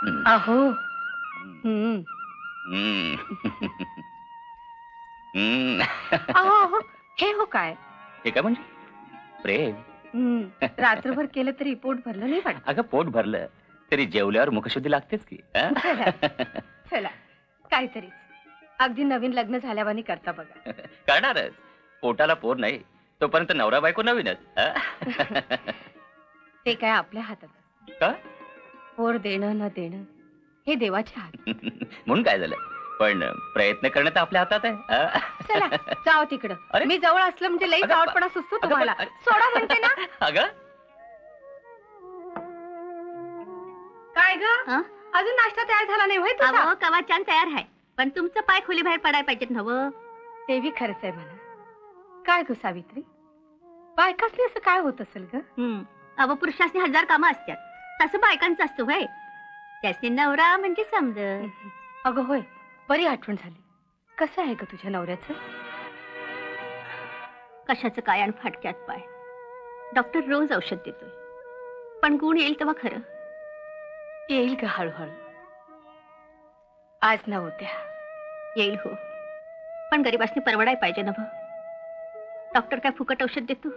अहो अहो हे हो काय? हे काय म्हणजे? प्रेम. रात्रभर केलं तरी पोट भरलं नाही वाटत. अगं पोट भरलं तरी जेवल्यावर मुखशुद्धी लागतेच की. चला काहीतरी अगदी नवीन लग्न झाल्यावानी करता बघा. करणारच. पोटाला पोर नाही तोपर्यंत नवरा बायको नवीनच. ते काय आपल्या हातात का? पोर देणं न देणं हे देवाच्या हात. म्हणून काय झालं? पण प्रयत्न करणं तर आपल्या हातात आहे. चला जाओ तिकडं. मी जवळ असलं म्हणजे लई जावटपणा सुचतो तुम्हाला. सोडा म्हणते ना. अगं काय ग? अजून नाश्ता तयार झाला नाही होय तुझा? अहो कवा छान तयार आहे पण तुमचं पाय खोली बाहेर पडायला पाहिजेत नवं. ते बी खरंच आहे म्हणा. काय ग सावित्री बायकासनी असं काय होत असेल ग? अव पुरुषासनी 1000 कामं असतात तसं बायकांचं असतं व्हय. त्यासनी नवरा म्हणजे समज. अगं होय बरी आठवण झाली. कसं आहे ग तुझ्या नवऱ्याचं? कशाचं काय आणि फाटक्यात पाय. डॉक्टर रोज औषध देतोय पण गुण येईल तेव्हा खरं. येईल ग हळूहळू. आज न उद्या येईल हो पण गरीबासनी परवडाय पाहिजे ना. डॉक्टर काय फुकट औषध देतो?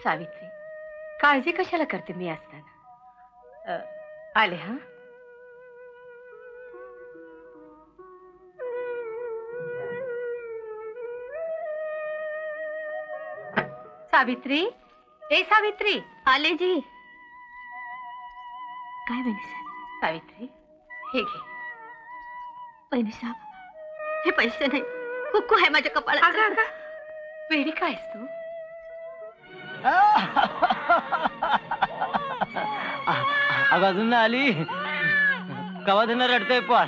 सावित्री काळजी कशाला करते मी असताना. आले हा. सावित्री ए सावित्री. आले जी. काय बहिणी साहेब? सावित्री हे घे. बहिणी साहेब हे पैसे नाही कुक्कू आहे माझ्या कपाळात. वेडी कायस तू? अजून आली कवा धन रडतय पार.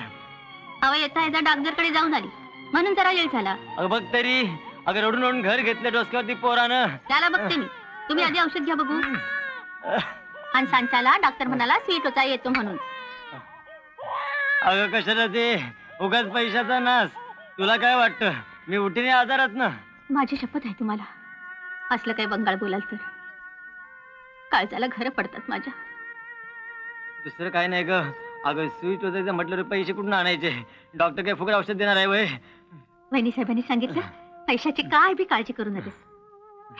अव येता येता डॉक्टरकडे जाऊन आली म्हणून जरा लेट झाला. अगं बघ तरी अगं रडून रडून घर घेतलं डोसक्यावरती पोरानं. त्याला बघते मी. तुम्ही आधी औषध घ्या बघू. आणि सांच्याला डॉक्टर म्हणाला स्वीट होता येतो म्हणून. अगं कशाला ते उगाच पैशाचा नास. तुला काय वाटतं मी उठीने आजारात ना? माझी शपथ आहे तुम्हाला असलं काही बंगाल बोलाल तर काळजाला घर पडतात माझ्या. दुसरं काय नाही ग. अगं स्वीट होतं म्हटलं पैसे कुठून आणायचे? डॉक्टर काय फुकट औषध देणार आहे वय? वहिनी साहेबांनी सांगितलं पैशाची काय बी काळजी करू नकोस.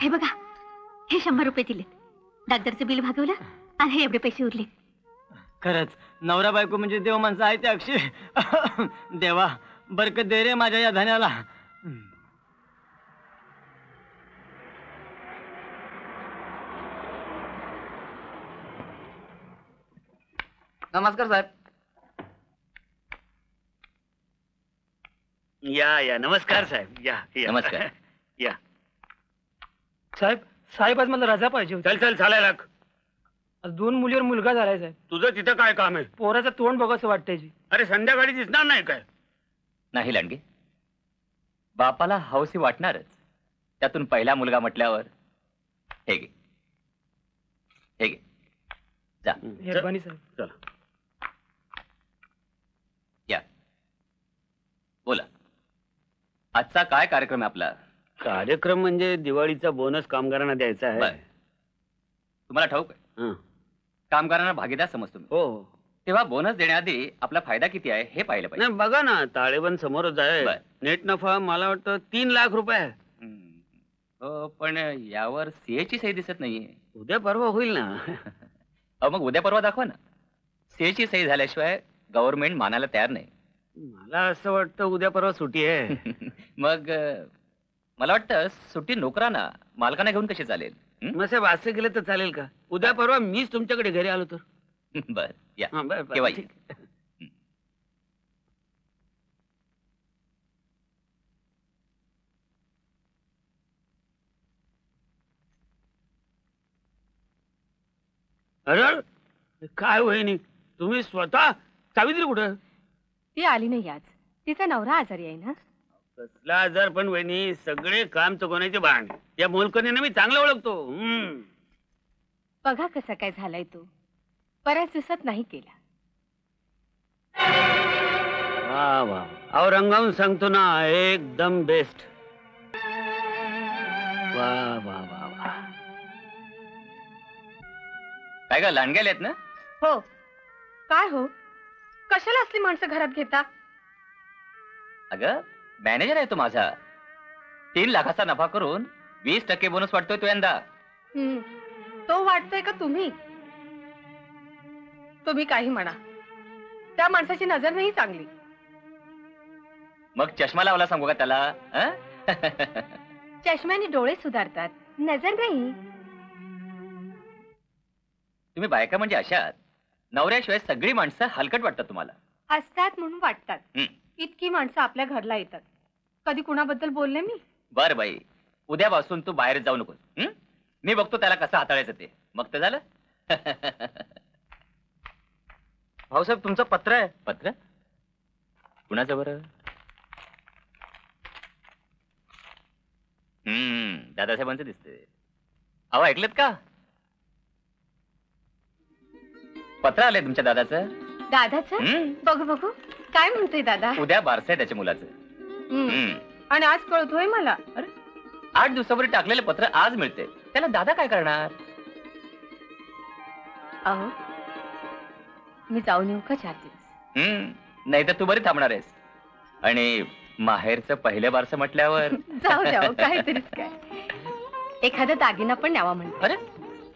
हे बघा हे 100 रुपये दिलेत. डॉक्टरचं बिल भागवलं आणि हे एवढे पैसे उरले. खरंच नवरा बायको म्हणजे देव माणसं आहे ते अक्षय. देवा बरकत दे रे माझ्या या धान्याला. नमस्कार साहेब. या नमस्कार साहेब. या नमस्कार. या साहेब. साहेब आज मला रजा पाहिजे होती. चल चल चालाय लाग. आज 2 मुलीवर मुलगा झालाय साहेब. तुझं तिथं काय काम आहे? पोराचं तोंड बघावं वाटतंय जी. अरे संध्याकाळी दिसणार नाही काय? नाही लांडगे बापाला हौसी वाटणारच. त्यातून पहिला मुलगा म्हटल्यावर हे घे हे घे जा. मेहरबानी साहेब. चला या बोला. आजचा काय कार्यक्रम आहे आपला? कार्यक्रम म्हणजे दिवाळीचा बोनस कामगारांना द्यायचा आहे. तुम्हाला ठाऊक आहे कामगारांना भागीदार समजतो मी. हो. तेव्हा बोनस देण्याआधी आपला फायदा किती आहे हे पाहिलं पाहिजे. नाही बघा ना ताळेबंद समोरच आहे. नेट नफा मला वाटतं 3 लाख रुपये आहे. हो पण यावर सीएची सही दिसत नाहीये. उद्या परवा होईल ना. मग उद्या परवा दाखवा ना. सीएची सही झाल्याशिवाय गव्हर्नमेंट मानायला तयार नाही. मला असं वाटतं उद्या परवा सुट्टी आहे. मग मला वाटतं सुट्टी नोकरांना मालकांना घेऊन कशी चालेल? मग साहेब असं केलं तर चालेल का? उद्या परवा मीच तुमच्याकडे घरी आलो तर. बर या बरं केव्हा? अरे काय वहिनी तुम्ही स्वतः? सावित्री कुठं? ती आली नाही आज. तिचा नवरा आजारी आहे ना. कसला आजार पण वहिनी सगळे काम चुकवण्याचे बाण. या मोलकरीने मी चांगलं ओळखतो. बघा कसा काय झालाय तू. बऱ्याच दिवसात नाही केला. वा वा अहो रंगावून सांगतो ना एकदम बेस्ट. वा वा वा वा. काय का लांडग्याला आहेत ना? हो काय हो, कशाला असली माणसं घरात घेता? अगं मॅनेजर आहे तो माझा. 3 लाखाचा नफा करून 20% बोनस वाटतोय तो यंदा. तो वाटतोय का तुम्ही? तुम्ही काही म्हणा, त्या माणसाची नजर नाही चांगली. मग चष्मा लावला सांगू का त्याला? हं? चष्म्याने डोळे सुधारतात, नजर नाही. तुम्ही बायका म्हणजे अशात, नवऱ्याशिवाय सगळी माणसं हलकट वाटतात तुम्हाला. असतात म्हणून वाटतात. इतकी माणसं आपल्या घरला येतात, कधी कुणाबद्दल बोलले मी? बर बाई, उद्यापासून तू बाहेर जाऊ नकोस. मी बघतो त्याला कसं हाताळायचं ते. मग ते झालं. भाऊसाहेब तुमचं पत्र आहे. पत्र कुणाचं बरं? दादासाहेबांचं दिसतंय. अहो ऐकलेत का? पत्र आलंय तुमच्या दादाचं. दादाचं? बघू बघू, काय म्हणतोय दादा? उद्या बारसं आहे त्याच्या मुलाचं. आणि आज कळतोय मला. अरे 8 दिवसापूर्वी टाकलेलं पत्र आज मिळते, त्याला दादा काय करणार? अहो मी जाऊन येऊ का 4 दिवस? नाही तर तू बरी थांबणार आहेस. आणि माहेरचं पहिलं बारसं म्हटल्यावर जाऊ जाऊ, काहीतरीच काय. एखादा दागिना पण न्यावा म्हणतो. अरे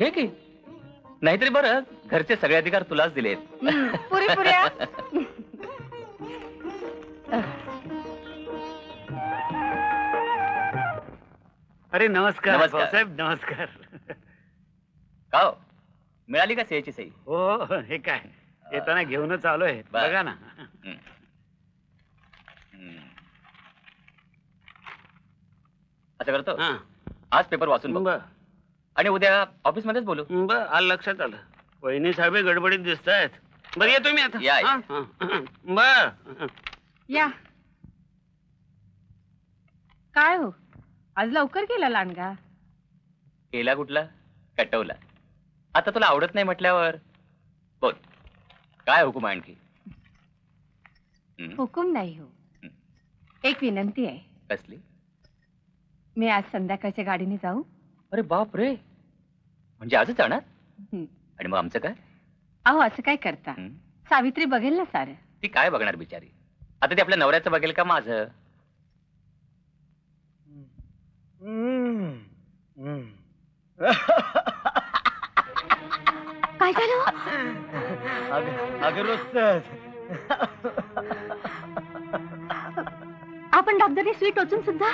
हे की, नाहीतरी बरं घरचे सगळे अधिकार तुलाच दिलेत. पुरेपुऱ्या. अरे नमस्कार नमस्कार. भाऊसाहेब, नमस्कार. का हो? मिळाली का सेची सही? हो, हे काय येताना घेऊनच आलोय. बर. बघा ना. असं करतो, हा, आज पेपर वाचून बघ बर आणि उद्या ऑफिस मध्येच बोलू. बर, आलं लक्षात आलं. वहिनी साहेब गडबडीत दिसत आहेत. बरं येतो मी आता. या, या. हा, हा. बर. या. काय हो, आज लवकर गेला लांडगा? केला कुठला, कटवला. आता तुला आवडत नाही म्हटल्यावर बोल, काय हुकूम आहे आणखी? हुकूम नाही हो, एक विनंती आहे. कसली? मी आज संध्याकाळच्या गाडीने जाऊ? अरे बाप रे, म्हणजे आजच जाणार? आणि मग आमचं काय? अहो असं काय करता, सावित्री बघेल ना सारं. ती काय बघणार बिचारी? आता ती आपल्या नवऱ्याचं बघेल का माझं? काय झालं? अगं रोजच आपण डॉक्टरने सुई टोचून सुद्धा.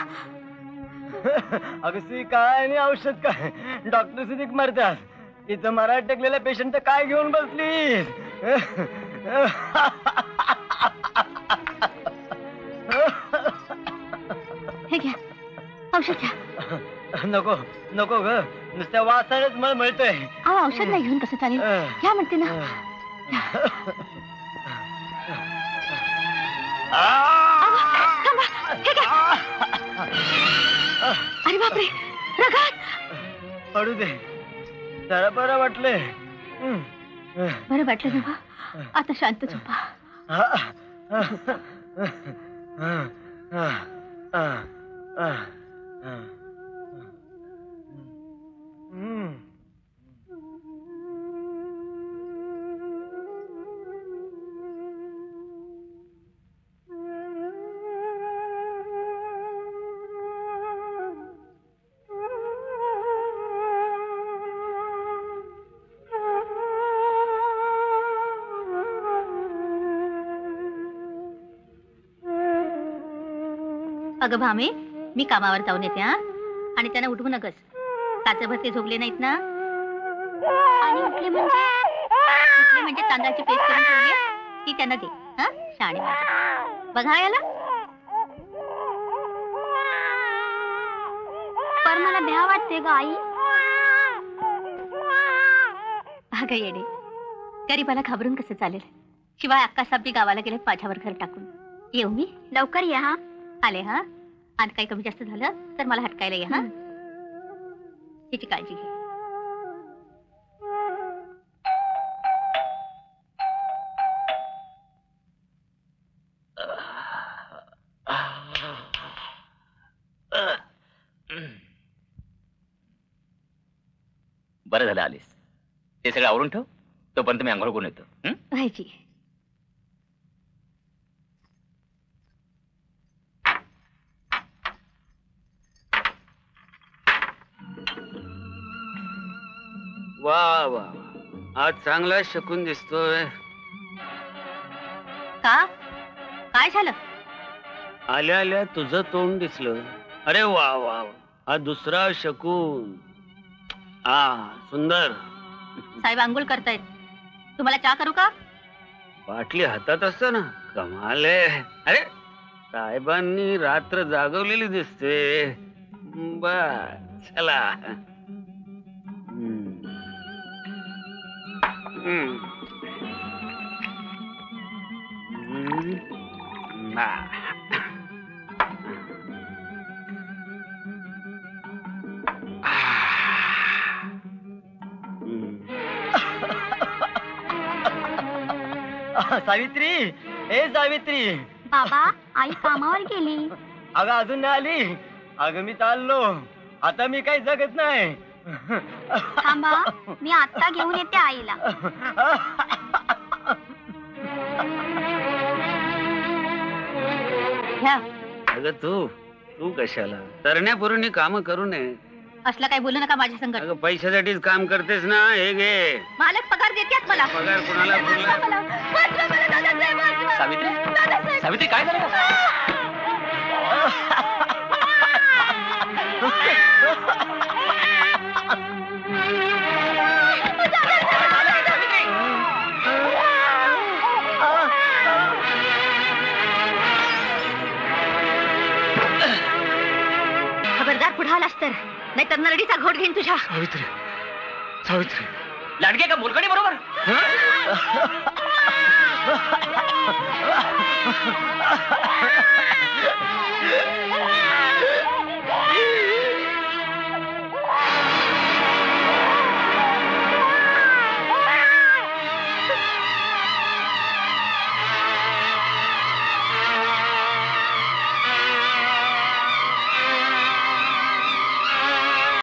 अगं सुई काय आणि औषध काय, डॉक्टर सुद्धा मारतात. तिथं मराठ टेकलेल्या पेशंट काय घेऊन बसली? हे घ्या, औषध घ्या. नको नको ग, नुसत्या वासानेच मला मिळतंय. अहो औषध नाही घेऊन कसं चालेल? घ्या म्हणते ना. थांबा, हे घ्या. अरे बापरे, रगत. पडू दे, जरा बरं वाटलंय. बरं वाटलं ना बा? आता शांत झोपा. अगं भामे, मी कामावर जाऊन येते हा. आणि त्यांना उठवू नकस. तासभर ते झोपले नाहीत ना. आणि उठले म्हणजे तांदळाची पेस्ट करून ठेवली आहे, ती त्यांना दे. हा शाणे माझे. बघा याला. पर मला भ्या वाटते ग आई. अगं येडे, गरीबाला घाबरून कसं चालेल? शिवाय अक्कासाहेब बी गावाला गेले माझ्यावर घर टाकून. येऊ मी? लवकर या हा. आले हा. आणि काही कमी जास्त झालं तर मला हटकायला या हा. तिची काळजी घे. बरं झालं आलीस. ते सगळं आवरून ठेव, तोपर्यंत मी आंघोळ करून येतो. हं? व्हायची. वा वा, आज चांगला शकून दिसतोय. का काय झालं? आल्या आल्या तुझं तोंड दिसलं. अरे वा वा, हा दुसरा शकून. सुंदर. साहेब आंघोळ करतायत, तुम्हाला चहा करू का? बाटली हातात असतं ना, कमाल आहे. अरे साहेबांनी रात्र जागवलेली दिसते. बर चला. सावित्री, ए सावित्री. बाबा, आई कामावर गेली. अगं अजून नाही आली. अगं मी चाललो, आता मी काही जगत नाही. थांबा, मी आत्ता घेऊन येते आईला. अगं तू कशाला तरण्यापुरून काम करू नये. असलं काही बोलू नका माझ्या संगत. अगं पैशासाठीच काम करतेस ना. हे घे. मालक पगार देतात मला. पगार कुणाला पुरला? सावित्री, सावित्री काय झालं? खबरदार पुढे आलास तर, नाही तर नरडीचा घोट घेईन तुझ्या. सावित्री, सावित्री. लाडके का मोलकडी बरोबर?